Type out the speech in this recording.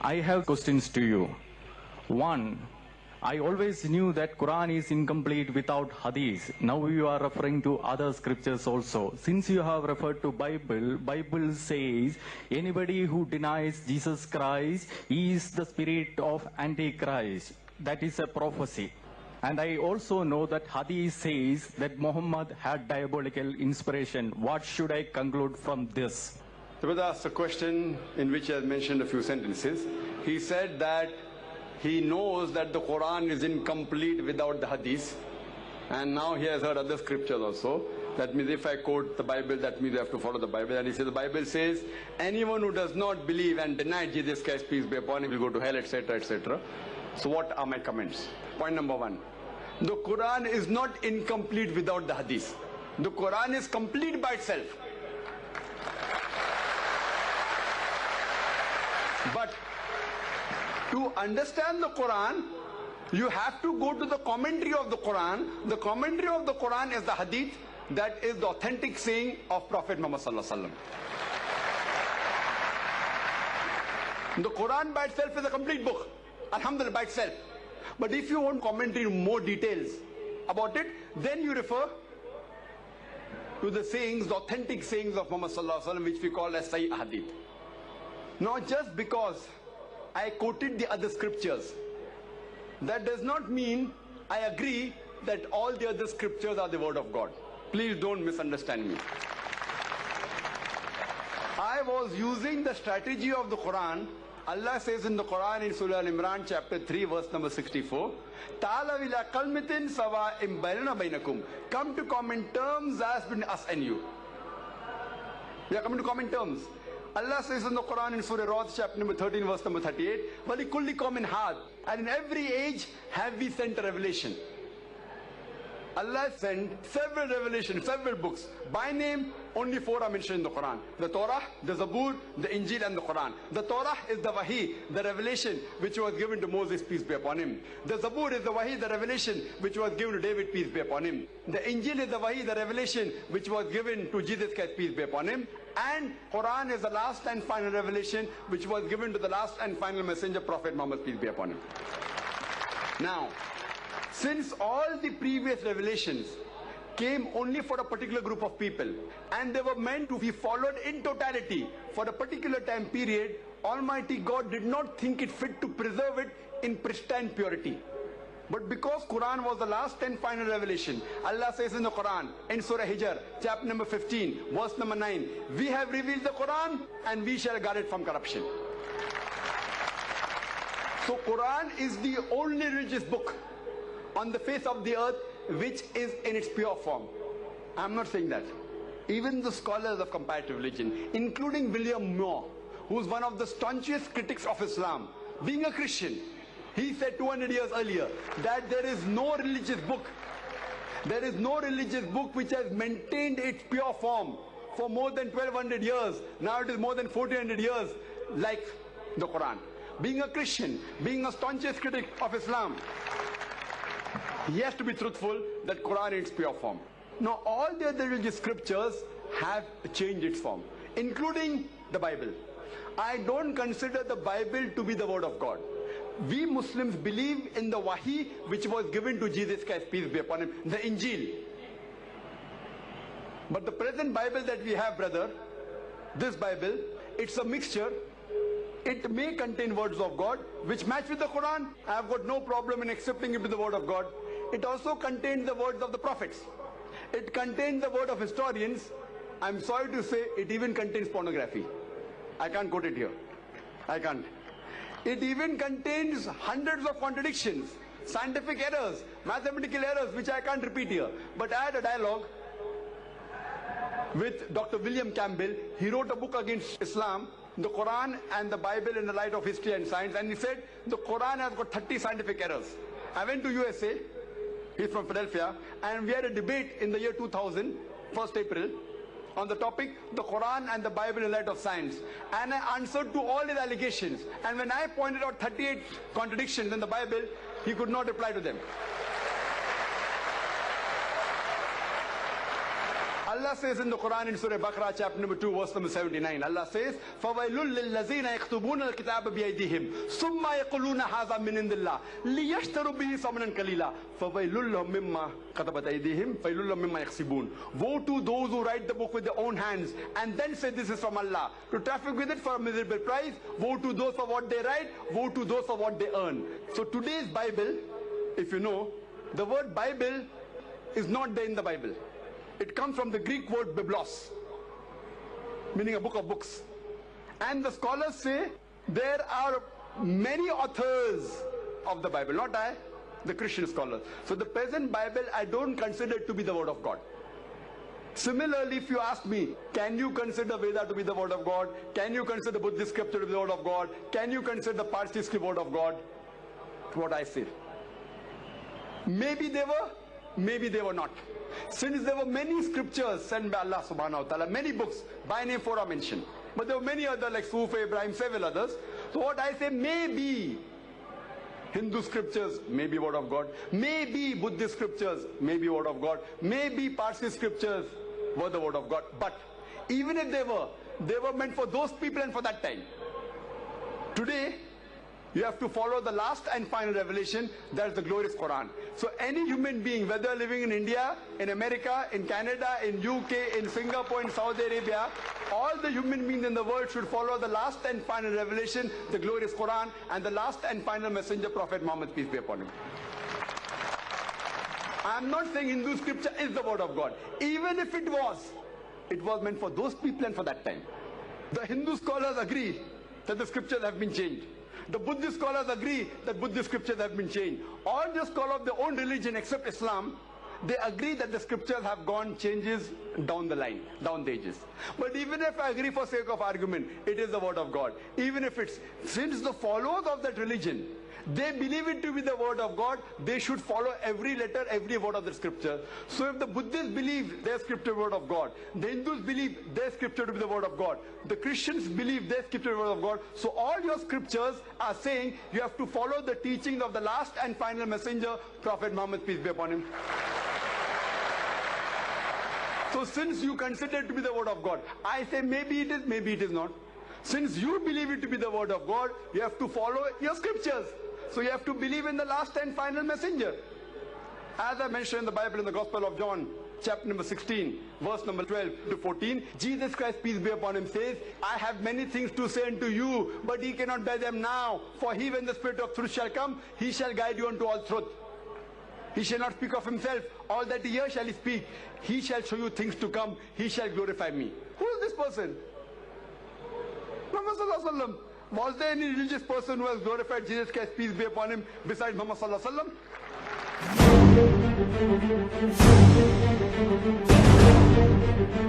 I have questions to you. One, I always knew that Quran is incomplete without hadith. Now you are referring to other scriptures also. Since you have referred to Bible says anybody who denies Jesus Christ is the spirit of Antichrist. That is a prophecy. And I also know that hadith says that Muhammad had diabolical inspiration. What should I conclude from this? The brother asked a question in which he has mentioned a few sentences. He said that he knows that the Quran is incomplete without the hadith, and now he has heard other scriptures also. That means if I quote the Bible, that means I have to follow the Bible. And he says the Bible says anyone who does not believe and deny Jesus Christ, peace be upon him, will go to hell, etc., etc. So what are my comments? Point number one. The Quran is not incomplete without the hadith. The Quran is complete by itself. But to understand the Quran, you have to go to the commentary of the Quran. The commentary of the Quran is the hadith, that is the authentic saying of Prophet Muhammad sallallahu alaihi wasallam. The Quran by itself is a complete book, alhamdulillah, by itself. But if you want commentary, more details about it, then you refer to the sayings, the authentic sayings of Muhammad sallallahu alaihi wasallam, which we call as Sahih Hadith. Now, just because I quoted the other scriptures, that does not mean I agree that all the other scriptures are the word of God. Please don't misunderstand me. I was using the strategy of the Quran. Allah says in the Quran in Surah Al-Imran chapter 3 verse number 64, Ta'ala ila kalmitin sawa'im bainana bainakum. Come to common terms as between us and you. We are coming to common terms. Allah says in the Quran in Surah Ra'd chapter number 13 verse number 38, وَلِكُلِّ قَوْمٍ هَادٍ. And in every age have we sent a revelation. Allah sent several revelations, several books. By name, only 4 are mentioned in the Quran. The Torah, the Zabur, the Injil and the Quran. The Torah is the Wahi, the revelation which was given to Moses, peace be upon him. The Zabur is the Wahi, the revelation which was given to David, peace be upon him. The Injil is the Wahi, the revelation which was given to Jesus Christ, peace be upon him. And Quran is the last and final revelation which was given to the last and final messenger, Prophet Muhammad, peace be upon him. Now, since all the previous revelations came only for a particular group of people and they were meant to be followed in totality for a particular time period, Almighty God did not think it fit to preserve it in pristine purity. But because Quran was the last and final revelation, Allah says in the Quran, in Surah Hijr, chapter number 15, verse number 9, we have revealed the Quran and we shall guard it from corruption. So Quran is the only religious book on the face of the earth which is in its pure form. I am not saying that. Even the scholars of comparative religion, including William Moore, who is one of the staunchest critics of Islam, being a Christian, he said 200 years earlier that there is no religious book which has maintained its pure form for more than 1200 years. Now it is more than 1400 years, like the Quran. Being a Christian, being a staunchest critic of Islam, he has to be truthful that Quran in its pure form. Now all the other religious scriptures have changed its form, including the Bible. I don't consider the Bible to be the word of God. We Muslims believe in the Wahi which was given to Jesus Christ, peace be upon him, the Injil. But the present Bible that we have, brother, this Bible, it's a mixture. It may contain words of God which match with the Quran. I have got no problem in accepting it to the word of God. It also contains the words of the prophets. It contains the word of historians. I'm sorry to say it even contains pornography. I can't quote it here. I can't. It even contains hundreds of contradictions, scientific errors, mathematical errors, which I can't repeat here. But I had a dialogue with Dr. William Campbell. He wrote a book against Islam, the Quran and the Bible in the light of history and science, and he said the Quran has got 30 scientific errors. I went to USA, he's from Philadelphia, and we had a debate in the year 2000, 1st April, on the topic, the Quran and the Bible in light of science. And I answered to all his allegations. And when I pointed out 38 contradictions in the Bible, he could not reply to them. Allah says in the Quran in Surah Baqarah chapter number 2 verse number 79, Allah says, فَوَيْلٌ لِلَّذِينَ يَكْتُبُونَ الْكِتَابَ بِأَيْدِيهِمْ ثُمَّ يَقُولُونَ هَذَا مِنْ عِنْدِ اللَّهِ لِيَشْتَرُوا بِهِ ثَمَنًا قَلِيلًا فَوَيْلٌ لَهُم مِّمَّا كَتَبَتْ أَيْدِيهِمْ فَوَيْلٌ لَهُم مِّمَّا يَكْسِبُونَ. Woe to those who write the book with their own hands and then say this is from Allah, to traffic with it for a miserable price. Woe to those for what they write, woe to those for what they earn. So today's Bible, if you know, the word Bible is not there in the Bible. It comes from the Greek word biblos, meaning a book of books. And the scholars say there are many authors of the Bible, not I, the Christian scholars. So the present Bible I don't consider it to be the word of God. Similarly, if you ask me, can you consider Veda to be the word of God? Can you consider the Buddhist scripture to be the word of God? Can you consider the Parsi script word of God? What I say. Maybe they were, maybe they were not. Since there were many scriptures sent by Allah subhanahu wa ta'ala, many books, by name 4 are mentioned. But there were many other like Sufi, Ibrahim, several others. So what I say, maybe Hindu scriptures, maybe word of God. Maybe Buddhist scriptures, maybe word of God. Maybe Parsi scriptures were the word of God. But even if they were meant for those people and for that time. Today, you have to follow the last and final revelation, that is the glorious Quran. So any human being, whether living in India, in America, in Canada, in UK, in Singapore, in Saudi Arabia, all the human beings in the world should follow the last and final revelation, the glorious Quran, and the last and final messenger, Prophet Muhammad, peace be upon him. I am not saying Hindu scripture is the word of God. Even if it was meant for those people and for that time. The Hindu scholars agree that the scriptures have been changed. The Buddhist scholars agree that Buddhist scriptures have been changed. All the scholars of their own religion except Islam, they agree that the scriptures have gone changes down the line, down the ages. But even if I agree for sake of argument, it is the word of God. Even if it's, since the followers of that religion, they believe it to be the word of God, they should follow every letter, every word of the scripture. So if the Buddhists believe their scripture word of God, the Hindus believe their scripture to be the word of God, the Christians believe their scripture word of God, so all your scriptures are saying you have to follow the teachings of the last and final messenger, Prophet Muhammad, peace be upon him. So since you consider it to be the word of God, I say maybe it is, maybe it is not. Since you believe it to be the word of God, you have to follow your scriptures. So you have to believe in the last and final messenger. As I mentioned in the Bible in the Gospel of John, chapter number 16, verse number 12 to 14, Jesus Christ, peace be upon him, says, I have many things to say unto you, but ye cannot bear them now. For he, when the Spirit of truth shall come, he shall guide you unto all truth. He shall not speak of himself. All that he hears shall he speak. He shall show you things to come. He shall glorify me. Who is this person? Muhammad Sallallahu Alaihi Wasallam. Was there any religious person who has glorified Jesus Christ, peace be upon him, besides Muhammad Sallallahu Alaihi Wasallam?